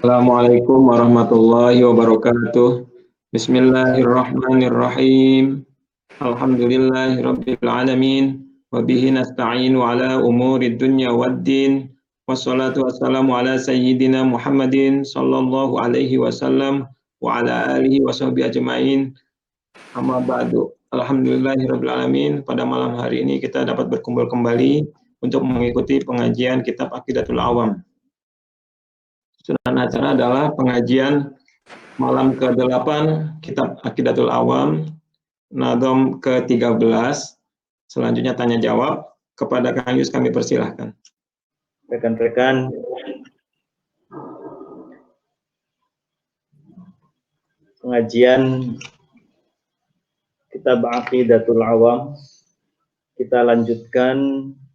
Assalamualaikum warahmatullahi wabarakatuh. Bismillahirrahmanirrahim. Alhamdulillahirabbil alamin wa bihi nasta'inu ala umurid dunya waddin. Wassalatu wassalamu ala sayyidina Muhammadin sallallahu alaihi wasallam wa ala alihi washabihi ajmain. Amma ba'du. Alhamdulillahirabbil alamin. Pada malam hari ini kita dapat berkumpul kembali untuk mengikuti pengajian kitab Aqidatul Awam. Susunan acara adalah pengajian malam ke-8 Kitab Aqidatul Awam, Nadom ke-13. Selanjutnya tanya jawab. Kepada Kang Yus kami persilahkan. Rekan-rekan, pengajian Kitab Aqidatul Awam, kita lanjutkan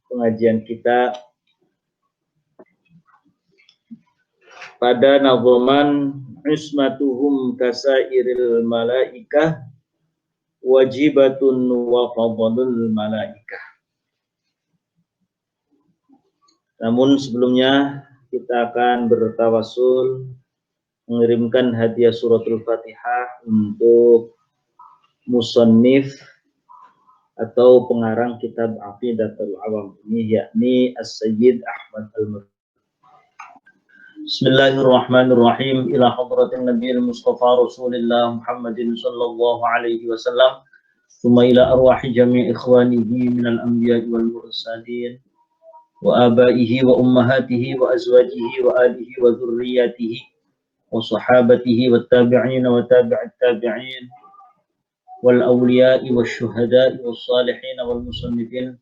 pengajian kita pada nazoman ismatuhum kasairil malaikah wajibatun wa fadlul malaikah. Namun sebelumnya kita akan bertawasul mengirimkan hadiah suratul Fatihah untuk musannif atau pengarang kitab Aqidatul Awam ini, yakni As-Sayyid Ahmad Al-Marzuqi. Bismillahirrahmanirrahim. Ila hadratin Nabiyil Mustafa Rasulillah Muhammadin sallallahu alaihi wasallam. Thumma ila arwahi jami' ikhwanihi minal anbiya'i wal mursalin wa abaihi wa ummahatihi wa azwajihi wa alihi wa dhurriyyatihi wa sahabatihi wa tabi'in wa tabi'at tabi'in wal awliya'i wa syuhada'i wa salihin wal musannifin,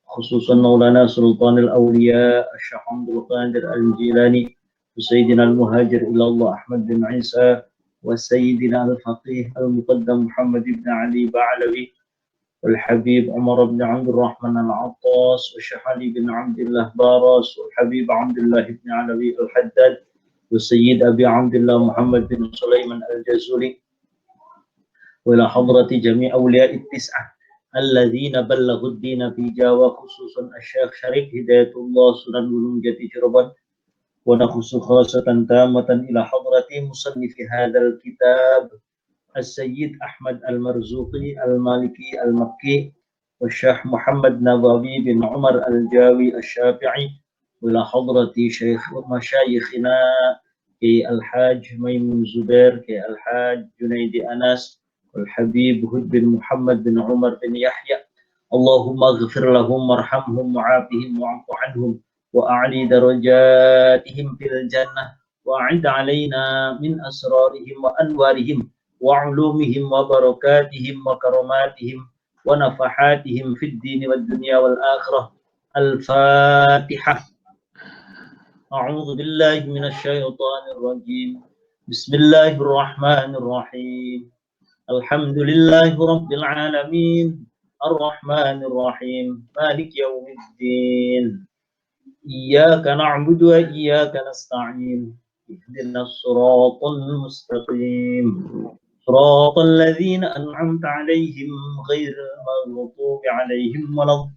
khususan Maulana Sultanul Awliya Asy-Syaikh Abdul Qadir Al-Jilani, Sayyidina Al-Muhajir ilallah Ahmad bin Isa, wa Sayyidina Al-Faqih Al-Muqaddam Muhammad ibn Ali Ba'alawi, wal Habib Umar ibn Abdul Rahman Al-Attas, wa Syahali bin Abdullah Baras, wal Habib Abdullah ibn Alawi Al-Haddad, wa Sayyid Abi Abdullah Muhammad bin Sulaiman Al-Jazuli, wa ila hadrati jami' awliya'i tis'ah alladhina ballaghu ad-dina fi Jawa, khususan Asy-Syaikh Syarif Hidayatullah Sunan Gunung Jati Cirebon, ونخص خاصة تامة إلى حضرة مصنف هذا الكتاب السيد أحمد المرزوقي المالكي المكي والشيخ محمد نظامي بن عمر الجاوي الشافعي، وإلى حضرة شيخ مشايخنا الحاج ميمون زبير الحاج جنيد أنس والحبيب هد بن محمد بن عمر بن يحيى. اللهم اغفر لهم وارحمهم وعافهم واعف عنهم وأعلي درجاتهم في الجنة وأعد علينا من أسرارهم وأنوارهم وعلومهم وبركاتهم وكراماتهم ونفحاتهم في الدين والدنيا والآخرة. الفاتحة. أعوذ بالله من الشيطان الرجيم. بسم الله الرحمن الرحيم. الحمد لله رب العالمين الرحمن الرحيم مالك يوم الدين. إياك نعبد وإياك نستعين. اهدنا الصراط المستقيم صراط الذين أنعمت عليهم غير المغضوب عليهم ولا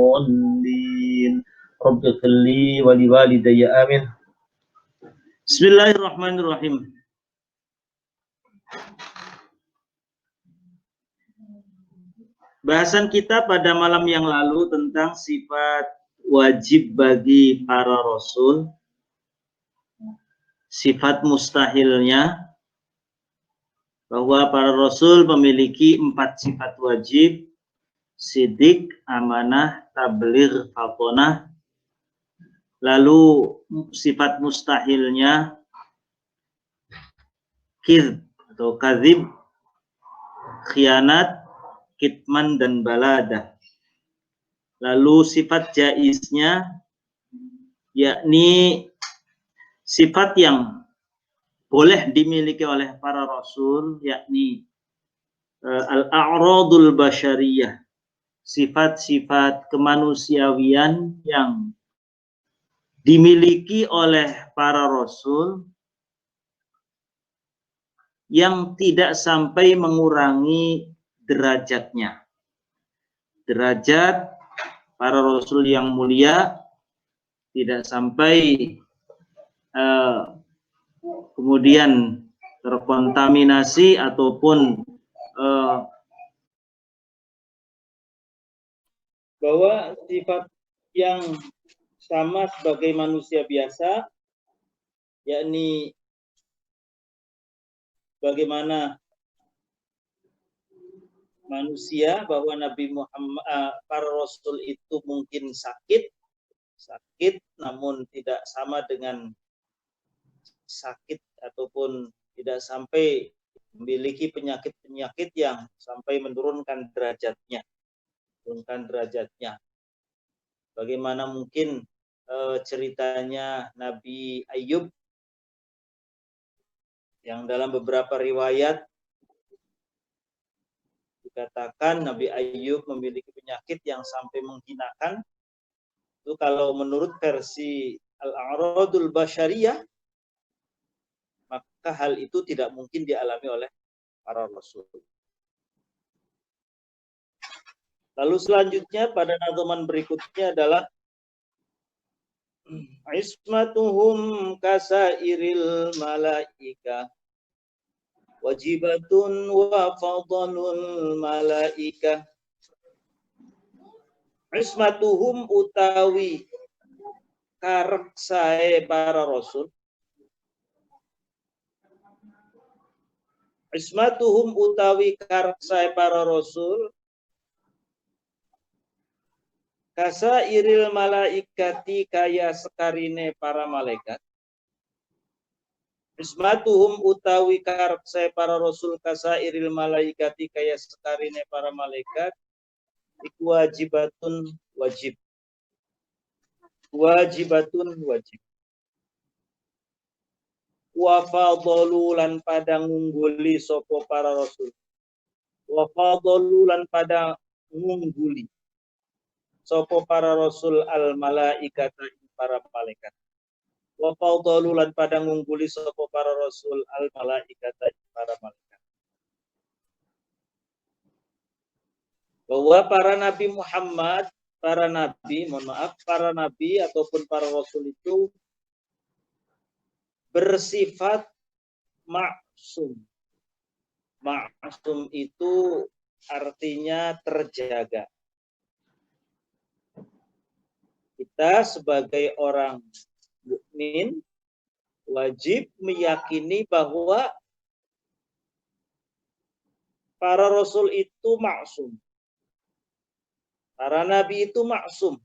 الضالين. رب اغفر لي ولوالدي آمين. بسم الله الرحمن الرحيم. Bahasan kita pada malam yang lalu tentang sifat wajib bagi para rasul, sifat mustahilnya, bahwa para rasul memiliki 4 sifat wajib: sidik, amanah, tabligh, fatonah. Lalu sifat mustahilnya kidz atau kadzib, khianat, kitman, dan baladah. Lalu sifat jaiznya, yakni sifat yang boleh dimiliki oleh para rasul, yakni al-a'radul basyariyah, sifat-sifat kemanusiawian yang dimiliki oleh para rasul yang tidak sampai mengurangi derajatnya. Derajat para rasul yang mulia tidak sampai kemudian terkontaminasi ataupun bahwa sifat yang sama sebagai manusia biasa, yakni bagaimana manusia, bahwa Nabi Muhammad, para Rasul itu mungkin sakit, namun tidak sama dengan sakit ataupun tidak sampai memiliki penyakit-penyakit yang sampai menurunkan derajatnya. Bagaimana mungkin ceritanya Nabi Ayub yang dalam beberapa riwayat dikatakan Nabi Ayub memiliki penyakit yang sampai menghinakan. Itu kalau menurut versi Al-A'radul Basyariyah, maka hal itu tidak mungkin dialami oleh para Rasul. Lalu selanjutnya pada nadzuman berikutnya adalah ismatuhum kasairil malaika wajibatun wa fadlul malaika. Ismatuhum utawi kareksae para rasul. Ismatuhum utawi kareksae para rasul kasa iril malaikati kaya sekarine para malaikat. Ismatuhum utawi kareksae para rasul kasa iril malaikati kaya sekarine para malaikat. Iku wajibatun wajib. Wajibatun wajib. Wa fadlu lan pada ngungguli sapa para rasul. Wa fadlu lan pada ngungguli sapa para rasul al malaikata para malaikat. Wa fadlu lan pada ngungguli sapa para rasul al malaikata para malaikat. Bahwa para nabi Muhammad, para nabi ataupun para rasul itu bersifat maksum. Maksum itu artinya terjaga. Kita sebagai orang mukmin wajib meyakini bahwa para rasul itu maksum. Para nabi itu maksum.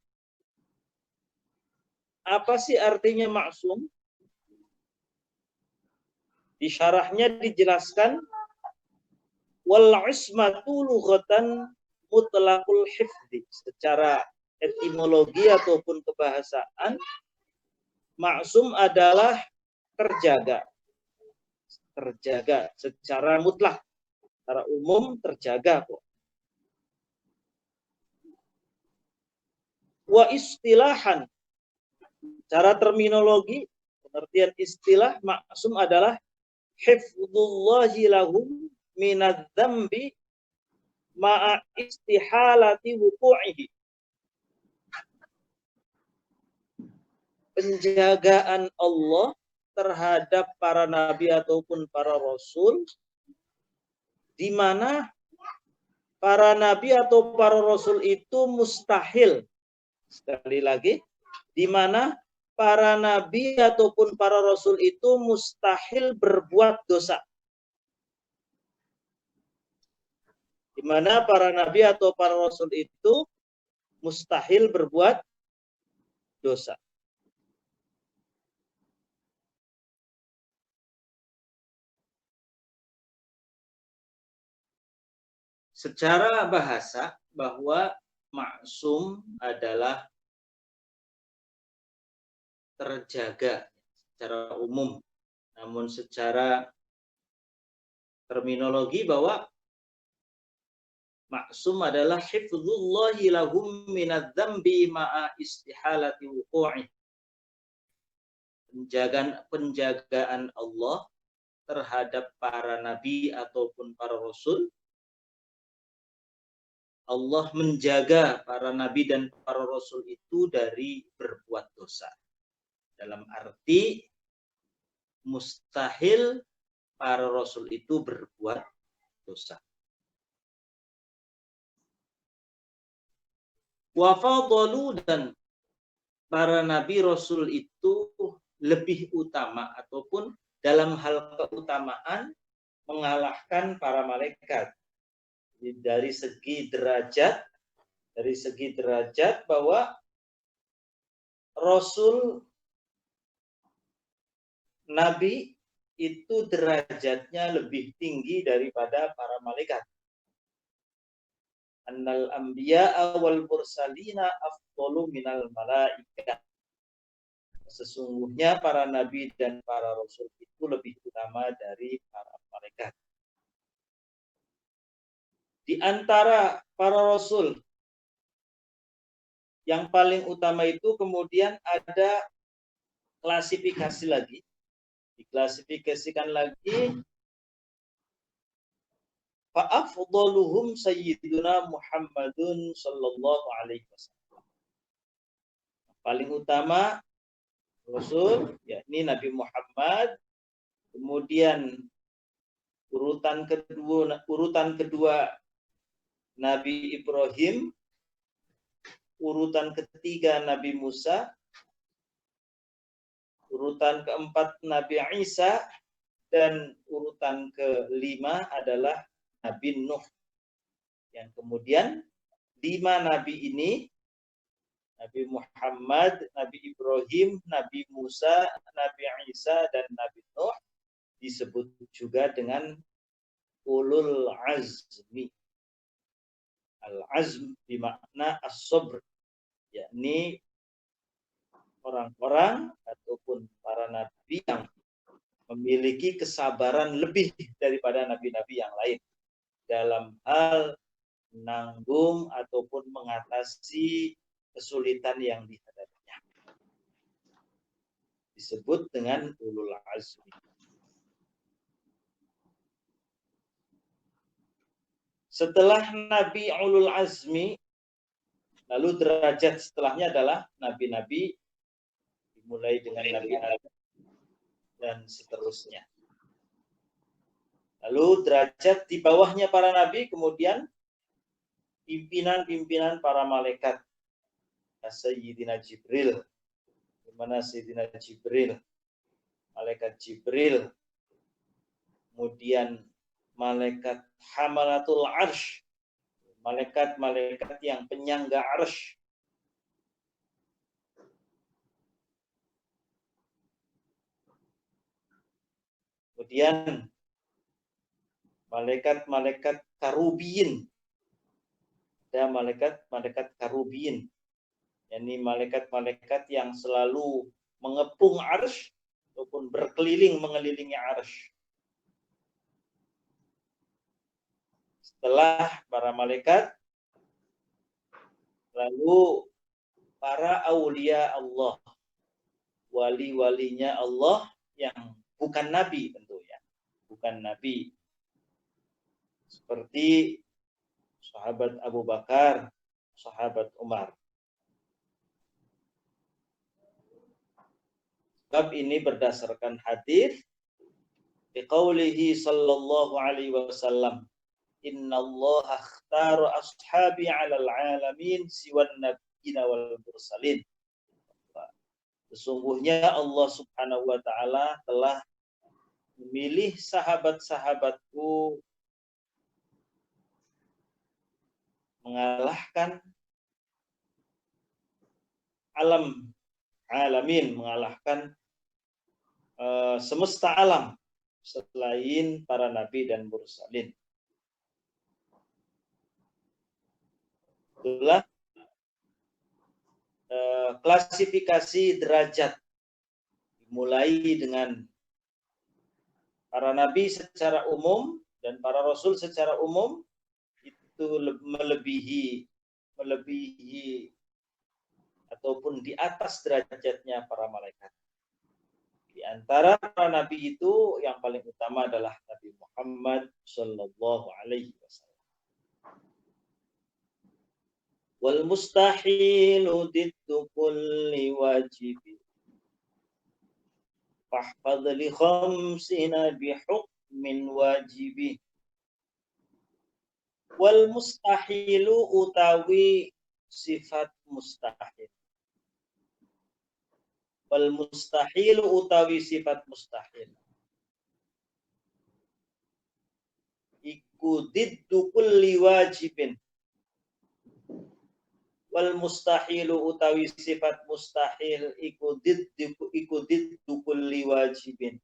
Apa sih artinya maksum? Di syarahnya dijelaskan wal ismatu lughatan mutlaqul hifdzi. Secara etimologi ataupun kebahasaan, maksum adalah terjaga. Terjaga secara mutlak, secara umum terjaga kok. Wa istilahan, cara terminologi, pengertian istilah maksum adalah hifdzullahi lahum minadz-dzambi ma'a istihalati wuqu'ihi. Penjagaan Allah terhadap para nabi ataupun para rasul, di mana para nabi atau para rasul itu mustahil. Sekali lagi, di mana para nabi ataupun para rasul itu mustahil berbuat dosa. Di mana para nabi atau para rasul itu mustahil berbuat dosa. Secara bahasa, bahwa maksum adalah terjaga secara umum. Namun secara terminologi bahwa maksum adalah hifdzullahi lahum minadz-dzambi ma'a istihalati wuqu'i. Penjagaan Allah terhadap para nabi ataupun para rasul. Allah menjaga para nabi dan para rasul itu dari berbuat dosa. Dalam arti mustahil para rasul itu berbuat dosa. Wa fadalu, dan para nabi rasul itu lebih utama ataupun dalam hal keutamaan mengalahkan para malaikat. Dari segi derajat bahwa rasul nabi itu derajatnya lebih tinggi daripada para malaikat. Annal anbiya'a wal mursalina afdalu minal malaika. Sesungguhnya para nabi dan para rasul itu lebih utama dari para malaikat. Di antara para rasul yang paling utama itu kemudian ada klasifikasi lagi. Diklasifikasikan lagi, fa'afdaluhum sayyiduna Muhammadun sallallahu alaihi wasallam. Paling utama Rasul, yakni Nabi Muhammad, kemudian urutan kedua Nabi Ibrahim, urutan ketiga Nabi Musa, urutan keempat Nabi Isa, dan urutan kelima adalah Nabi Nuh. Yang kemudian 5 nabi ini, Nabi Muhammad, Nabi Ibrahim, Nabi Musa, Nabi Isa, dan Nabi Nuh disebut juga dengan ulul azmi. Al-azm bermakna as-sabr, yakni orang-orang ataupun para nabi yang memiliki kesabaran lebih daripada nabi-nabi yang lain dalam hal menanggung ataupun mengatasi kesulitan yang dihadapinya. Disebut dengan ulul azmi. Setelah Nabi ulul azmi, lalu derajat setelahnya adalah nabi-nabi, dimulai dengan Nabi Adam dan seterusnya. Lalu derajat di bawahnya para nabi, kemudian pimpinan-pimpinan para malaikat. Sayyidina Jibril, di mana Sayyidina Jibril, malaikat Jibril, kemudian malaikat hamalatul arsh, malaikat-malaikat yang penyangga arsh, kemudian malaikat-malaikat karubiyin, ada malaikat-malaikat karubiyin, yakni malaikat-malaikat yang selalu mengepung arsh ataupun berkeliling mengelilingi arsh. Setelah para malaikat, lalu para aulia Allah, wali-walinya Allah yang bukan nabi tentu ya, bukan nabi. Seperti sahabat Abu Bakar, sahabat Umar. Sebab ini berdasarkan hadis biqaulihi sallallahu alaihi wasallam, innallaha akhtara ashabi 'alal 'alamin siwan nabiyina wal mursalin. Sesungguhnya Allah Subhanahu wa taala telah memilih sahabat-sahabatku mengalahkan alamin, mengalahkan semesta alam selain para nabi dan mursalin. Itulah klasifikasi derajat, dimulai dengan para nabi secara umum dan para rasul secara umum itu melebihi ataupun di atas derajatnya para malaikat. Di antara para nabi itu yang paling utama adalah Nabi Muhammad sallallahu alaihi wasallam. Wal mustahilu diddu kulli wajib. fahfadz li khamsina bihukmin wajibih. Wal mustahilu utawi sifat mustahil. Wal mustahilu utawi sifat mustahil. Iku diddu kulli wajibin. Wal mustahilu utawi sifat mustahil iku diddu kulli wajibin.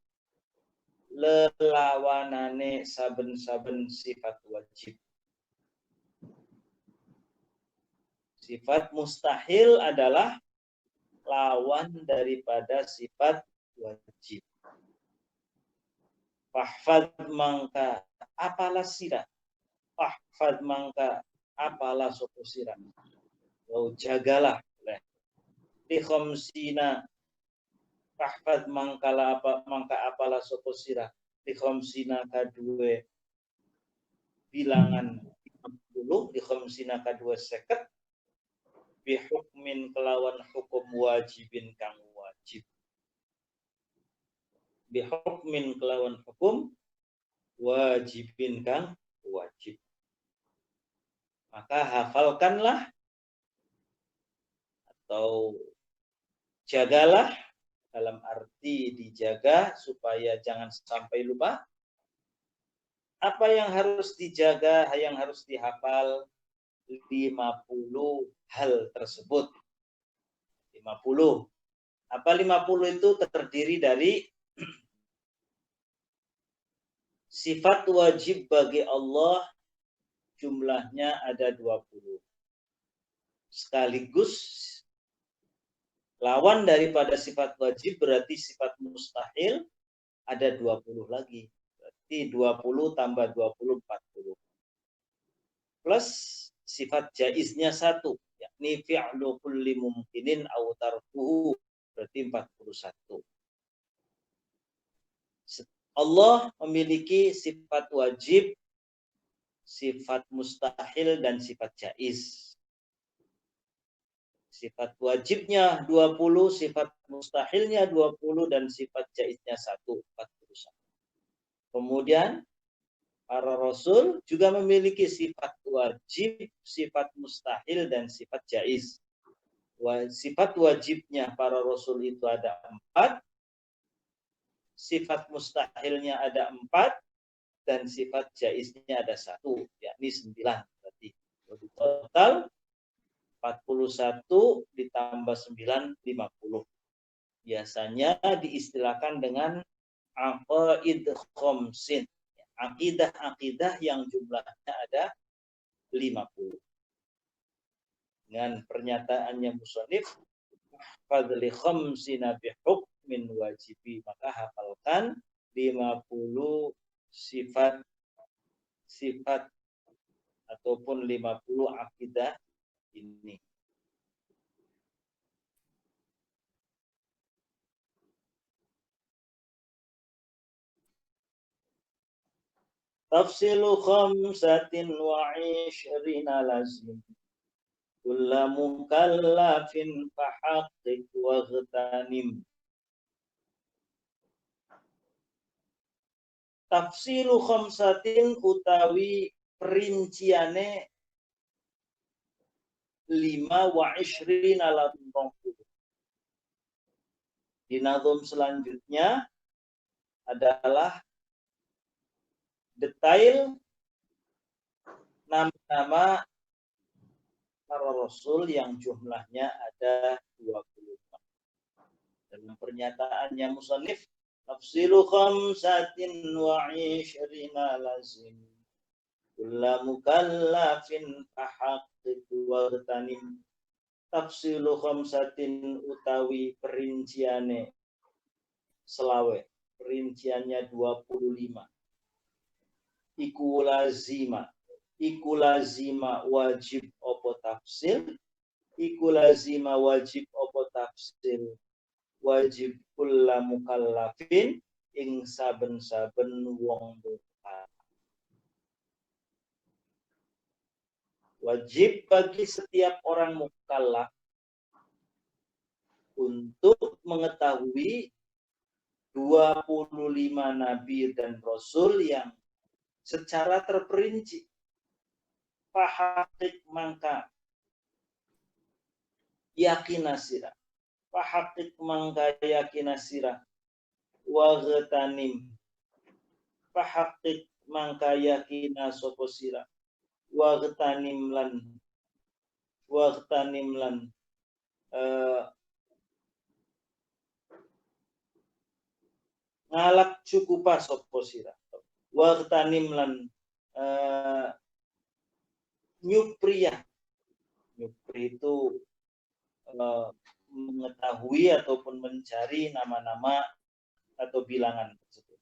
Lelawanane saben-saben sifat wajib. Sifat mustahil adalah lawan daripada sifat wajib. Fahfad mangka apalah sira. Fahfad mangka apalah sopo sira. Wau jagalah. Li khamsina. Fahfad mangka apalah sopo sira. Li khamsina kadue bilangan 50. Li khamsina kadue 50. Bihukmin kelawan hukum wajibin kang wajib. Bihukmin kelawan hukum wajibin kang wajib. Maka hafalkanlah atau jagalah, dalam arti dijaga supaya jangan sampai lupa. Apa yang harus dijaga, yang harus dihafal? 50 hal tersebut. 50. Apa 50 itu terdiri dari sifat wajib bagi Allah, jumlahnya ada 20. Sekaligus lawan daripada sifat wajib berarti sifat mustahil ada 20 lagi. Berarti 20 tambah 20, 40. Plus sifat jaiznya 1, yakni fi'lu kulli mumkinin aw tarkuhu, berarti 41. Allah memiliki sifat wajib, sifat mustahil, dan sifat jaiz. Sifat wajibnya 20, sifat mustahilnya 20, dan sifat jaiznya 1, 41. Kemudian para rasul juga memiliki sifat wajib, sifat mustahil, dan sifat jaiz. Sifat wajibnya para rasul itu ada 4, sifat mustahilnya ada 4, dan sifat jaiznya ada 1, yakni 9. Berarti total 41 ditambah 9, 50. Biasanya diistilahkan dengan aqaid khamsin. Akidah-akidah yang jumlahnya ada 50. Dengan pernyataannya musannif, fadli khamsina bihukmin wajibi, maka hafalkan 50 sifat ataupun 50 akidah ini. Tafsilu khamsatin wa 'ishrina lazim. Kulla mukallafin fahaqqiq waghtanim. Tafsilu khamsatin utawi perinciane 5 wa 'ishrina lazim. Di nazum selanjutnya adalah detail nama-nama para rasul yang jumlahnya ada 24. Dalam pernyataannya musannif, tafsilu khamsatin wa 'ishrina lazim. Kulla mukallafin fahaqqiq waghtanim. Tafsilu khamsatin utawi perinciane selawe, perinciannya 25. Iku lazima wajib opo tafsil, iku lazima wajib opo tafsil, wajib kulla mukallafin ing saben-saben wong mukallaf. Wajib bagi setiap orang mukallaf untuk mengetahui 25 nabi dan rasul yang secara terperinci. Fahaqik mangka yakinasira. Fahaqik mangka yakinasira. Wa ghtanim. Fahaqik mangka yakina sapa sira. Wa ghtanim lan ngalap cukupa sapa sira. Wa ghtanim lan nyupria. Nyupri itu mengetahui ataupun mencari nama-nama atau bilangan tersebut.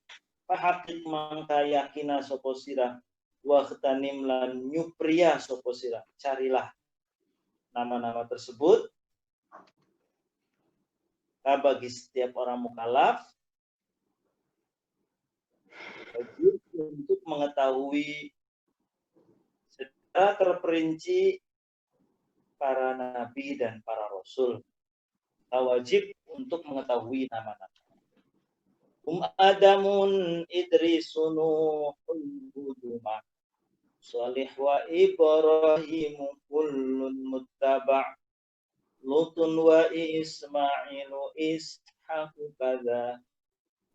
Fahaqik mangka yakina sapa sira wa khtanim lan nyupria sapa sira. Carilah nama-nama tersebut bagi setiap orang mukallaf untuk mengetahui secara terperinci para nabi dan para rasul. Wajib untuk mengetahui nama-nama. Adamun Idrisun Huduma Salih wa Ibrahim kullun muttaba' Lutun wa Ismailu Ishaq kadza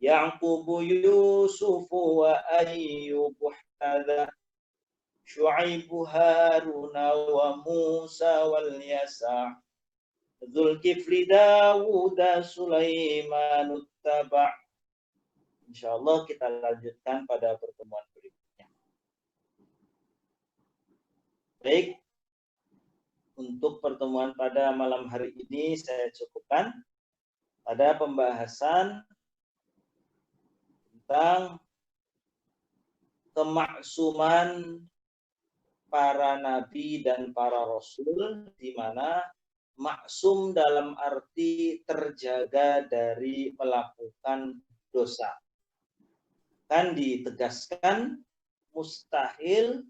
Ya'qubu Yusufu wa Ayyubu kadza Syu'aibu Haruna wa Musa wal Yasa' Dzulkifli Dawud Sulaiman uttaba'. Insyaallah kita lanjutkan pada pertemuan berikutnya. Baik, untuk pertemuan pada malam hari ini saya cukupkan pada pembahasan tentang kemaksuman para nabi dan para rasul, di mana maksum dalam arti terjaga dari melakukan dosa. Kan ditegaskan mustahil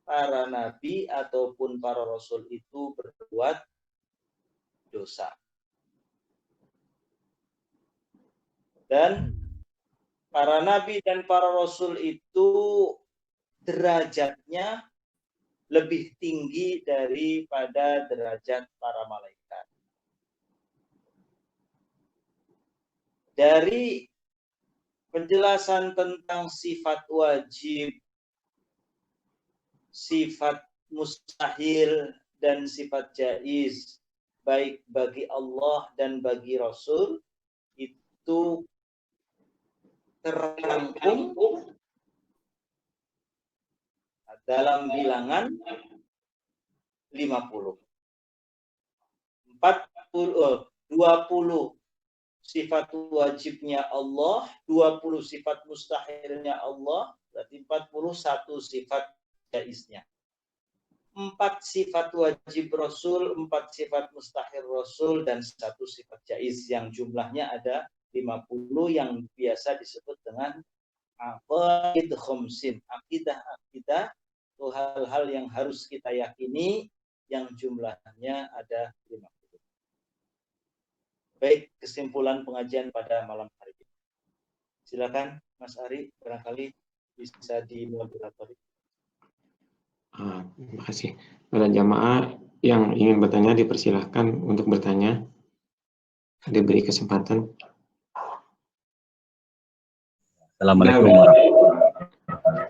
para nabi ataupun para rasul itu berbuat dosa. Dan para nabi dan para rasul itu derajatnya lebih tinggi daripada derajat para malaikat. Dari penjelasan tentang sifat wajib, sifat mustahil, dan sifat jaiz, baik bagi Allah dan bagi Rasul, itu terangkum dalam bilangan 50. 20 sifat wajibnya Allah, 20 sifat mustahilnya Allah, berarti 41 sifat jaiznya. 4 sifat wajib Rasul, 4 sifat mustahil Rasul, dan 1 sifat jaiz yang jumlahnya ada 50 yang biasa disebut dengan aqaid khamsin. Akidah itu hal-hal yang harus kita yakini yang jumlahnya ada 50. Baik, kesimpulan pengajian pada malam hari ini. Silakan Mas Ari, barangkali bisa dimoderatori. Terima kasih. Pada jamaah yang ingin bertanya dipersilahkan untuk bertanya. Diberi kesempatan. Assalamualaikum warahmatullahi wabarakatuh.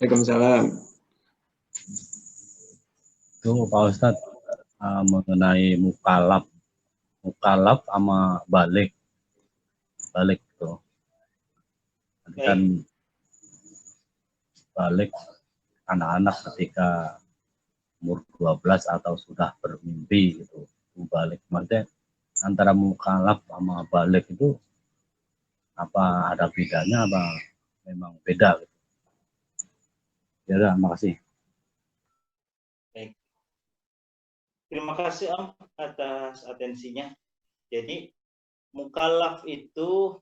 Waalaikumsalam. Itu Pak Ustadz mengenai mukallaf sama balik itu. Kan balik anak-anak ketika umur 12 atau sudah bermimpi gitu. Balik maksudnya antara mukallaf sama balik itu apa ada bedanya apa memang beda gitu. Ya udah, makasih. Baik. Terima kasih Om atas atensinya. Jadi mukallaf itu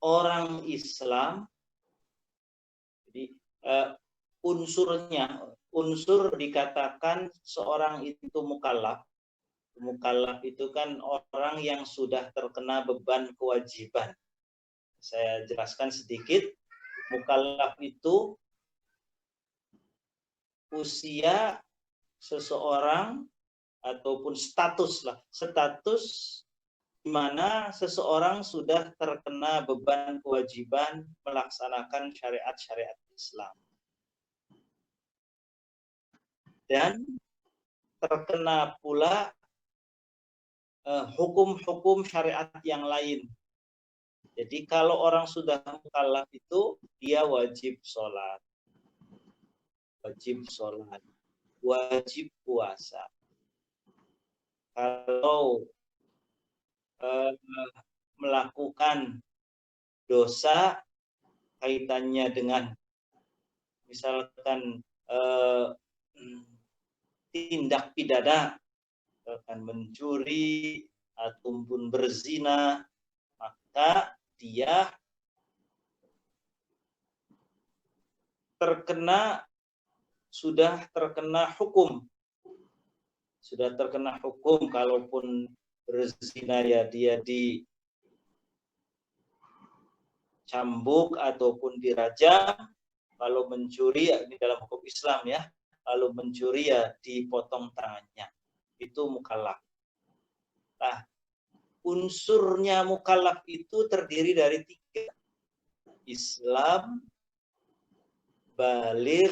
orang Islam. Jadi unsur dikatakan seorang itu mukallaf Mukallaf itu kan orang yang sudah terkena beban kewajiban. Saya jelaskan sedikit. Mukallaf itu usia seseorang ataupun status di mana seseorang sudah terkena beban kewajiban melaksanakan syariat-syariat Islam. Dan terkena pula hukum-hukum syariat yang lain. Jadi kalau orang sudah mukallaf itu, dia wajib sholat, wajib puasa. Kalau melakukan dosa kaitannya dengan misalkan tindak pidana, misalkan mencuri ataupun berzina, maka dia sudah terkena hukum. Kalaupun berzina ya dia dicambuk ataupun dirajam. Kalau mencuri ya ini dalam hukum Islam ya. Kalau mencuri ya dipotong tangannya. Itu mukallaf. Nah, unsurnya mukallaf itu terdiri dari 3. Islam, baligh,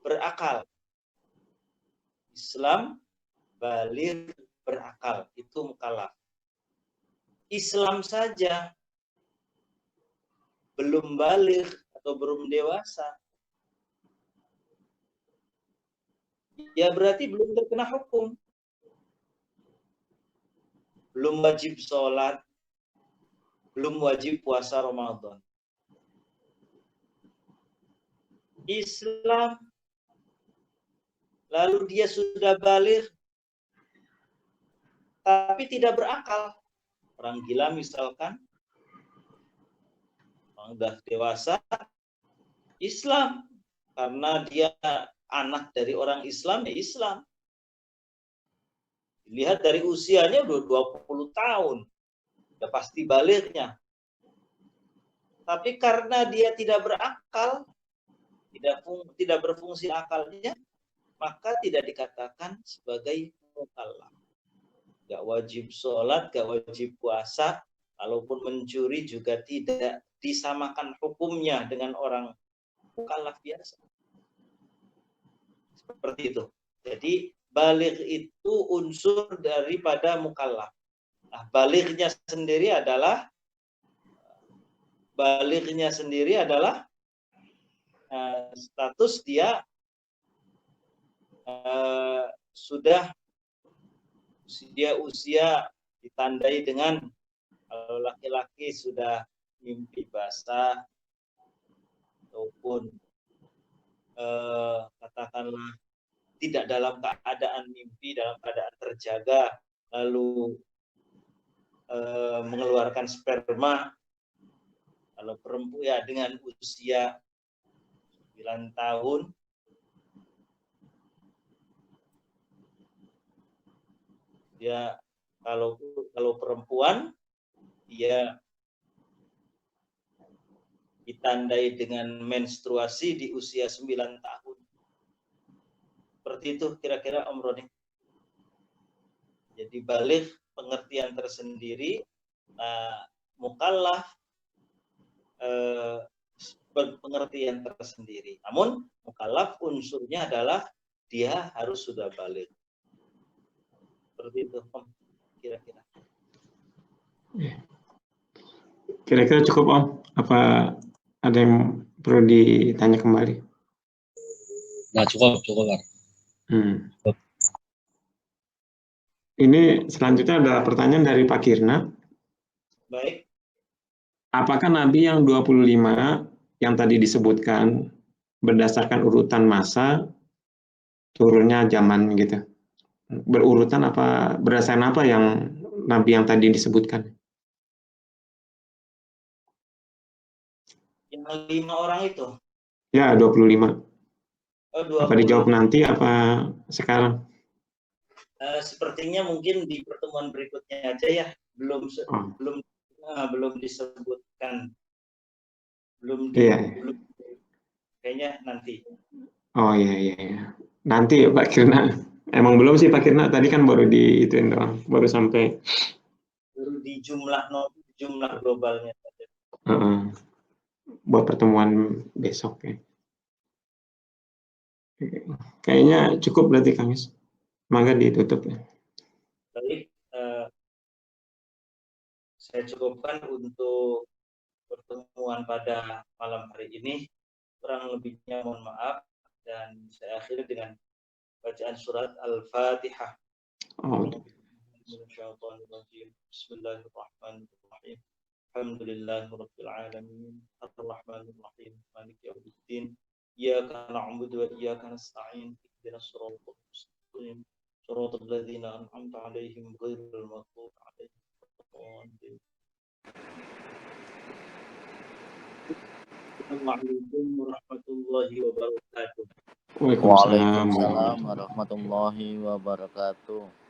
berakal. Islam, baligh, berakal. Itu mukallaf. Islam saja belum baligh atau belum dewasa, ya berarti belum terkena hukum. Belum wajib sholat, belum wajib puasa Ramadan. Islam, lalu dia sudah baligh, tapi tidak berakal. Orang gila misalkan, orang sudah dewasa, Islam. Karena dia anak dari orang Islam, ya Islam. Lihat dari usianya udah 20 tahun. Udah pasti balighnya. Tapi karena dia tidak berakal, tidak berfungsi akalnya, maka tidak dikatakan sebagai mukallaf. Gak wajib sholat, gak wajib puasa, kalaupun mencuri juga tidak disamakan hukumnya dengan orang mukallaf biasa. Seperti itu. Jadi baligh itu unsur daripada mukallaf. Nah, balighnya sendiri adalah status dia sudah usia ditandai dengan, kalau laki-laki sudah mimpi basah ataupun katakanlah tidak dalam keadaan mimpi, dalam keadaan terjaga, lalu mengeluarkan sperma. Kalau perempuan ya dengan usia 9 tahun, dia kalau perempuan dia ditandai dengan menstruasi di usia 9 tahun. Seperti itu kira-kira Om Roni. Jadi baligh pengertian tersendiri, mukallaf pengertian tersendiri. Namun mukallaf unsurnya adalah dia harus sudah baligh. Seperti itu Om, kira-kira. Kira-kira cukup Om? Apa ada yang perlu ditanya kembali? Nah, cukup Pak. Ini selanjutnya ada pertanyaan dari Pak Kirna. Baik. Apakah Nabi yang 25 yang tadi disebutkan berdasarkan urutan masa turunnya zaman gitu? Berurutan apa, berdasarkan apa yang Nabi yang tadi disebutkan? Yang 5 orang itu? Ya, 25. Oh, 20. Apa dijawab nanti apa sekarang? Sepertinya mungkin di pertemuan berikutnya aja ya, belum belum disebutkan, Iya. belum kayaknya nanti. Oh iya. Nanti ya Pak Kirna. Emang belum sih Pak Kirna, tadi kan baru ituin doang, baru sampai Baru di jumlah globalnya saja. buat pertemuan besok ya. Kayaknya cukup berarti Kang Yus. Mangga ditutup ya. Baik, saya cukupkan untuk pertemuan pada malam hari ini. Kurang lebihnya mohon maaf, dan saya akhiri dengan bacaan surat Al-Fatihah. Oh, Bismillahirrahmanirrahim. Alhamdulillahirabbil alamin. Arrahmanir rahim. Maliki yaumiddin. Iyyaka na'budu wa iyyaka nasta'in. Ihdinas siratal mustaqim. Siratal ladzina an'amta 'alaihim ghairil maghdubi 'alaihim waladdallin. Assalamualaikum warahmatullahi wabarakatuh. Waalaikumsalam. Waalaikumsalam warahmatullahi wabarakatuh.